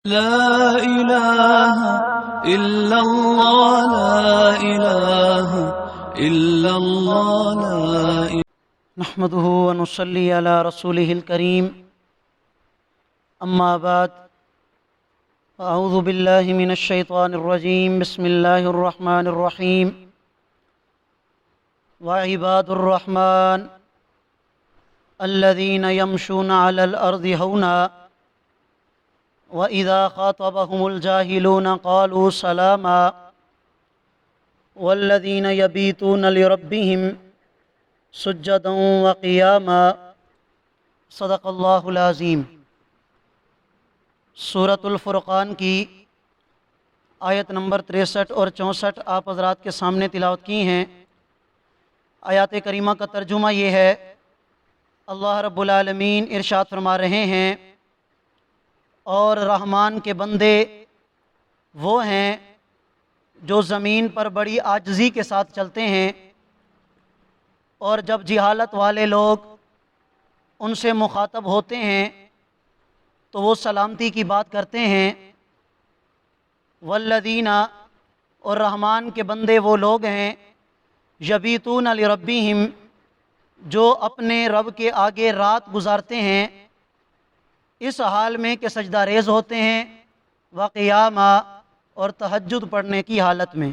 لا إله إلا الله لا إله إلا الله لا إله. نحمده ونصلي على رسوله الكريم أما بعد أعوذ بالله من الشيطان الرجيم بسم الله الرحمن الرحيم وعباد الرحمن الذين يمشون على الأرض هونا وإذا خاطبهم الجاهلون قالوا سلاما والذين يبيتون لربهم سجدا وقیاما. صدق اللہ العظیم. سورۃ الفرقان کی آیت نمبر 63 اور 64 آپ حضرات کے سامنے تلاوت کی ہیں. آیات کریمہ کا ترجمہ یہ ہے، اللہ رب العالمین ارشاد فرما رہے ہیں، اور رحمان کے بندے وہ ہیں جو زمین پر بڑی عاجزی کے ساتھ چلتے ہیں، اور جب جہالت والے لوگ ان سے مخاطب ہوتے ہیں تو وہ سلامتی کی بات کرتے ہیں. والذین، اور رحمان کے بندے وہ لوگ ہیں، یبیتون لربہم، جو اپنے رب کے آگے رات گزارتے ہیں اس حال میں کہ سجدہ ریز ہوتے ہیں، وقیاما، اور تہجد پڑھنے کی حالت میں.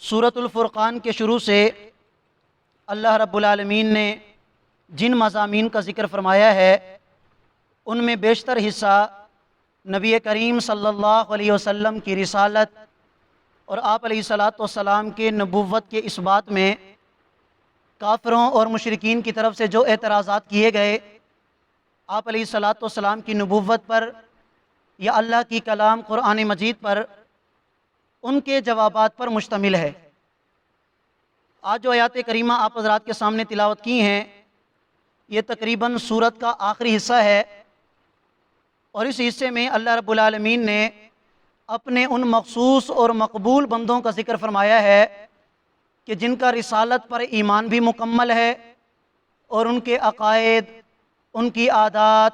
سورۃ الفرقان کے شروع سے اللہ رب العالمین نے جن مضامین کا ذکر فرمایا ہے ان میں بیشتر حصہ نبی کریم صلی اللہ علیہ وسلم کی رسالت اور آپ علیہ الصلاۃ والسلام کے نبوت کے اس بات میں کافروں اور مشرکین کی طرف سے جو اعتراضات کیے گئے آپ علیہ الصلاۃ والسلام کی نبوت پر یا اللہ کی کلام قرآن مجید پر، ان کے جوابات پر مشتمل ہے. آج جو آیات کریمہ آپ حضرات کے سامنے تلاوت کی ہیں یہ تقریباً سورت کا آخری حصہ ہے، اور اس حصے میں اللہ رب العالمین نے اپنے ان مخصوص اور مقبول بندوں کا ذکر فرمایا ہے کہ جن کا رسالت پر ایمان بھی مکمل ہے، اور ان کے عقائد، ان کی عادات،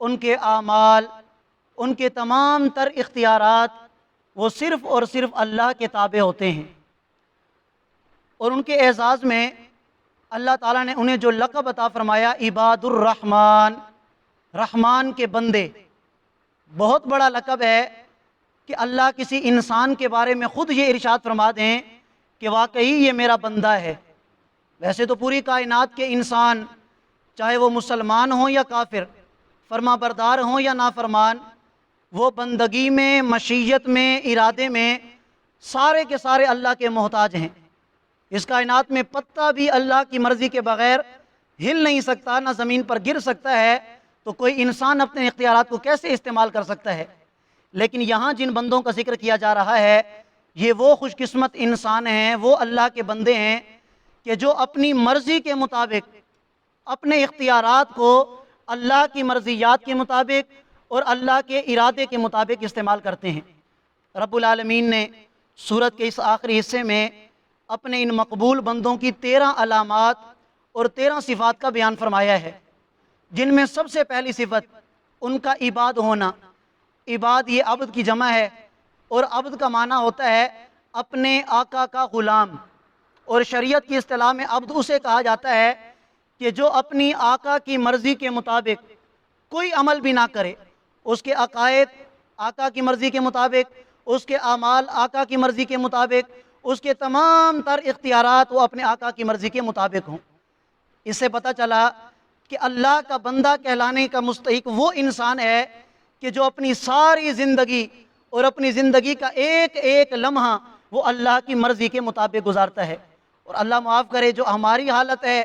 ان کے اعمال، ان کے تمام تر اختیارات وہ صرف اور صرف اللہ کے تابع ہوتے ہیں. اور ان کے اعزاز میں اللہ تعالیٰ نے انہیں جو لقب عطا فرمایا عباد الرحمن، رحمان کے بندے، بہت بڑا لقب ہے کہ اللہ کسی انسان کے بارے میں خود یہ ارشاد فرما دیں کہ واقعی یہ میرا بندہ ہے. ویسے تو پوری کائنات کے انسان، چاہے وہ مسلمان ہوں یا کافر، فرما بردار ہوں یا نافرمان، وہ بندگی میں، مشیت میں، ارادے میں سارے کے سارے اللہ کے محتاج ہیں. اس کائنات میں پتہ بھی اللہ کی مرضی کے بغیر ہل نہیں سکتا، نہ زمین پر گر سکتا ہے، تو کوئی انسان اپنے اختیارات کو کیسے استعمال کر سکتا ہے؟ لیکن یہاں جن بندوں کا ذکر کیا جا رہا ہے یہ وہ خوش قسمت انسان ہیں، وہ اللہ کے بندے ہیں کہ جو اپنی مرضی کے مطابق اپنے اختیارات کو اللہ کی مرضیات کے مطابق اور اللہ کے ارادے کے مطابق استعمال کرتے ہیں. رب العالمین نے سورت کے اس آخری حصے میں اپنے ان مقبول بندوں کی 13 علامات اور 13 صفات کا بیان فرمایا ہے، جن میں سب سے پہلی صفت ان کا عباد ہونا. عباد یہ عبد کی جمع ہے، اور عبد کا معنی ہوتا ہے اپنے آقا کا غلام، اور شریعت کی اصطلاح میں عبد اسے کہا جاتا ہے کہ جو اپنی آقا کی مرضی کے مطابق کوئی عمل بھی نہ کرے، اس کے عقائد آقا کی مرضی کے مطابق، اس کے اعمال آقا کی مرضی کے مطابق، اس کے تمام تر اختیارات وہ اپنے آقا کی مرضی کے مطابق ہوں. اس سے پتہ چلا کہ اللہ کا بندہ کہلانے کا مستحق وہ انسان ہے کہ جو اپنی ساری زندگی اور اپنی زندگی کا ایک ایک لمحہ وہ اللہ کی مرضی کے مطابق گزارتا ہے. اور اللہ معاف کرے جو ہماری حالت ہے،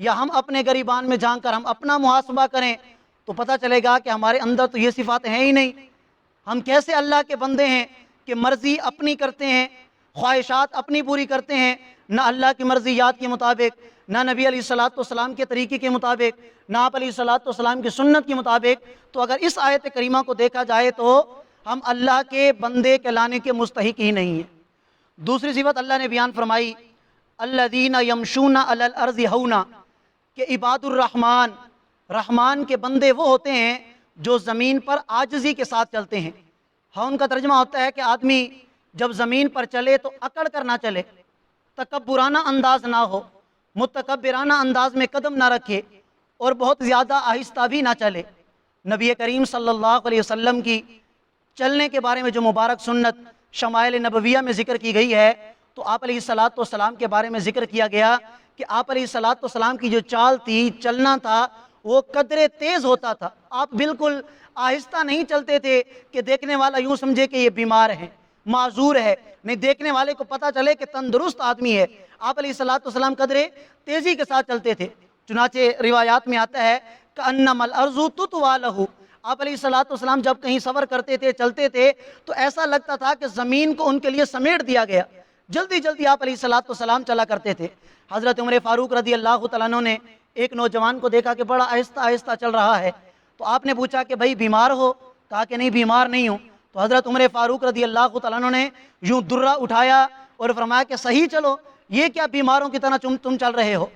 یا ہم اپنے گریبان میں جان کر ہم اپنا محاسبہ کریں تو پتہ چلے گا کہ ہمارے اندر تو یہ صفات ہیں ہی نہیں. ہم کیسے اللہ کے بندے ہیں کہ مرضی اپنی کرتے ہیں، خواہشات اپنی پوری کرتے ہیں، نہ اللہ کی مرضیات کے مطابق، نہ نبی علیہ الصلاۃ والسلام کے طریقے کے مطابق، نہ آپ علیہ الصلاۃ والسلام کی سنت کے مطابق. تو اگر اس آیت کریمہ کو دیکھا جائے تو ہم اللہ کے بندے کہلانے کے مستحق ہی نہیں ہیں. دوسری صفت اللہ نے بیان فرمائی الذین یمشون علی الارض ہونا، کہ عباد الرحمن، رحمان کے بندے وہ ہوتے ہیں جو زمین پر عاجزی کے ساتھ چلتے ہیں۔ ہاں، ان کا ترجمہ ہوتا ہے کہ آدمی جب زمین پر چلے تو اکڑ کر نہ چلے، تکبرانہ انداز نہ ہو، متکبرانہ انداز میں قدم نہ رکھے، اور بہت زیادہ آہستہ بھی نہ چلے۔ نبی کریم صلی اللہ علیہ وسلم کی چلنے کے بارے میں جو مبارک سنت شمائل نبویہ میں ذکر کی گئی ہے، تو آپ علیہ الصلاۃ والسلام کے بارے میں ذکر کیا گیا کہ آپ علیہ الصلاۃ والسلام کی جو چال تھی، چلنا تھا، وہ قدرے تیز ہوتا تھا۔ آپ بالکل آہستہ نہیں چلتے تھے کہ دیکھنے والا یوں سمجھے کہ یہ بیمار ہے، معذور ہے، نہیں، دیکھنے والے کو پتہ چلے کہ تندرست آدمی ہے۔ آپ علیہ الصلاۃ والسلام قدرے تیزی کے ساتھ چلتے تھے، چنانچہ روایات میں آتا ہے کأنما الارض تطوی لہ، آپ علیہ الصلاۃ والسلام جب کہیں سفر کرتے تھے، چلتے تھے، تو ایسا لگتا تھا کہ زمین کو ان کے لیے سمیٹ دیا گیا۔ جلدی جلدی آپ علیہ الصلاۃ والسلام چلا کرتے تھے۔ حضرت عمر فاروق رضی اللہ تعالیٰ عنہ نے ایک نوجوان کو دیکھا کہ بڑا آہستہ آہستہ چل رہا ہے، تو آپ نے پوچھا کہ بھائی بیمار ہو؟ کہا کہ نہیں، بیمار نہیں ہوں۔ تو حضرت عمر فاروق رضی اللہ تعالیٰ عنہ نے یوں درہ اٹھایا اور فرمایا کہ صحیح چلو، یہ کیا بیماروں کی طرح تم چل رہے ہو؟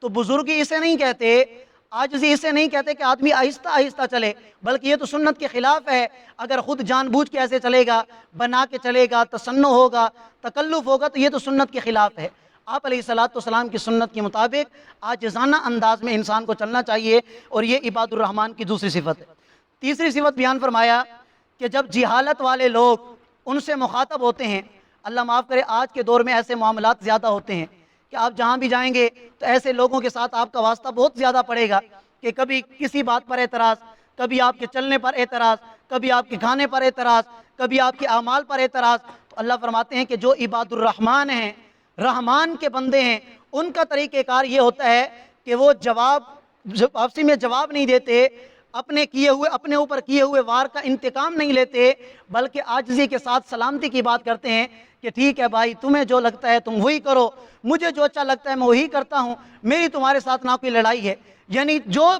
تو بزرگی اسے نہیں کہتے، عاجزی اسے نہیں کہتے کہ آدمی آہستہ آہستہ چلے، بلکہ یہ تو سنت کے خلاف ہے۔ اگر خود جان بوجھ کے ایسے چلے گا، بنا کے چلے گا، تصنع ہوگا، تکلف ہوگا، تو یہ تو سنت کے خلاف ہے۔ آپ علیہ الصلاۃ والسلام کی سنت کے مطابق عاجزانہ انداز میں انسان کو چلنا چاہیے، اور یہ عباد الرحمن کی دوسری صفت ہے۔ تیسری صفت بیان فرمایا کہ جب جہالت والے لوگ ان سے مخاطب ہوتے ہیں، اللہ معاف کرے آج کے دور میں ایسے معاملات زیادہ ہوتے ہیں کہ آپ جہاں بھی جائیں گے تو ایسے لوگوں کے ساتھ آپ کا واسطہ بہت زیادہ پڑے گا کہ کبھی کسی بات پر اعتراض، کبھی آپ کے چلنے پر اعتراض، کبھی آپ کے کھانے پر اعتراض، کبھی آپ کے اعمال پر اعتراض۔ تو اللہ فرماتے ہیں کہ جو عباد الرحمن ہیں، رحمان کے بندے ہیں، ان کا طریقہ کار یہ ہوتا ہے کہ وہ آپسی میں جواب نہیں دیتے، اپنے اوپر کیے ہوئے وار کا انتقام نہیں لیتے، بلکہ عاجزی کے ساتھ سلامتی کی بات کرتے ہیں کہ ٹھیک ہے بھائی، تمہیں جو لگتا ہے تم وہی کرو، مجھے جو اچھا لگتا ہے میں وہی کرتا ہوں، میری تمہارے ساتھ نہ کوئی لڑائی ہے۔ یعنی جو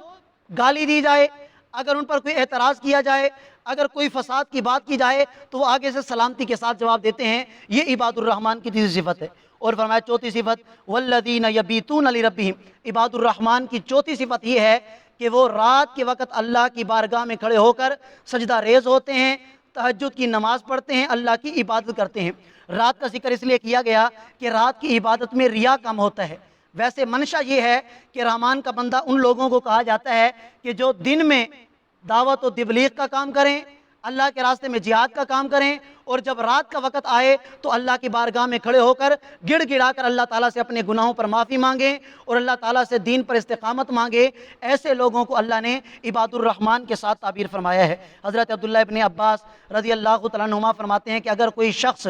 گالی دی جائے، اگر ان پر کوئی اعتراض کیا جائے، اگر کوئی فساد کی بات کی جائے، تو وہ آگے سے سلامتی کے ساتھ جواب دیتے ہیں۔ یہ عباد الرحمن کی تیسری صفت ہے۔ اور فرمایا چوتھی صفت والذین یبیتون لربہم، عباد الرحمن کی چوتھی صفت یہ ہے کہ وہ رات کے وقت اللہ کی بارگاہ میں کھڑے ہو کر سجدہ ریز ہوتے ہیں، تہجد کی نماز پڑھتے ہیں، اللہ کی عبادت کرتے ہیں۔ رات کا ذکر اس لیے کیا گیا کہ رات کی عبادت میں ریا کم ہوتا ہے۔ ویسے منشا یہ ہے کہ رحمان کا بندہ ان لوگوں کو کہا جاتا ہے کہ جو دن میں دعوت و تبلیغ کا کام کریں، اللہ کے راستے میں جہاد کا کام کریں، اور جب رات کا وقت آئے تو اللہ کی بارگاہ میں کھڑے ہو کر گڑ گڑا کر اللہ تعالیٰ سے اپنے گناہوں پر معافی مانگیں اور اللہ تعالیٰ سے دین پر استقامت مانگے۔ ایسے لوگوں کو اللہ نے عباد الرحمن کے ساتھ تعبیر فرمایا ہے۔ حضرت عبداللہ ابن عباس رضی اللہ تعالیٰ عنہما فرماتے ہیں کہ اگر کوئی شخص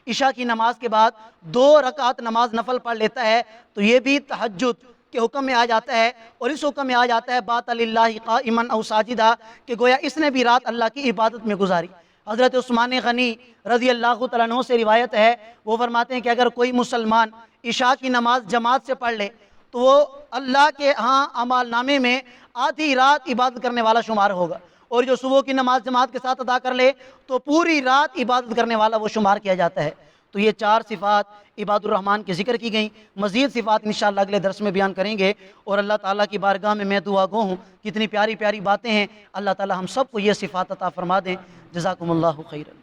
عشاء کی نماز کے بعد 2 رکعت نماز نفل پڑھ لیتا ہے تو یہ بھی تہجد کے حکم میں آ جاتا ہے، اور اس حکم میں آ جاتا ہے بات للہ قائما او ساجدہ، کہ گویا اس نے بھی رات اللہ کی عبادت میں گزاری۔ حضرت عثمان غنی رضی اللہ تعالیٰ عنہ سے روایت ہے، وہ فرماتے ہیں کہ اگر کوئی مسلمان عشاء کی نماز جماعت سے پڑھ لے تو وہ اللہ کے ہاں اعمال نامے میں آدھی رات عبادت کرنے والا شمار ہوگا، اور جو صبح کی نماز جماعت کے ساتھ ادا کر لے تو پوری رات عبادت کرنے والا وہ شمار کیا جاتا ہے۔ تو یہ 4 صفات عباد الرحمن کے ذکر کی گئیں۔ مزید صفات انشاءاللہ اگلے درس میں بیان کریں گے، اور اللہ تعالیٰ کی بارگاہ میں دعا گو ہوں، کتنی پیاری پیاری باتیں ہیں۔ اللہ تعالیٰ ہم سب کو یہ صفات عطا فرما دیں۔ جزاکم اللہ خیرا۔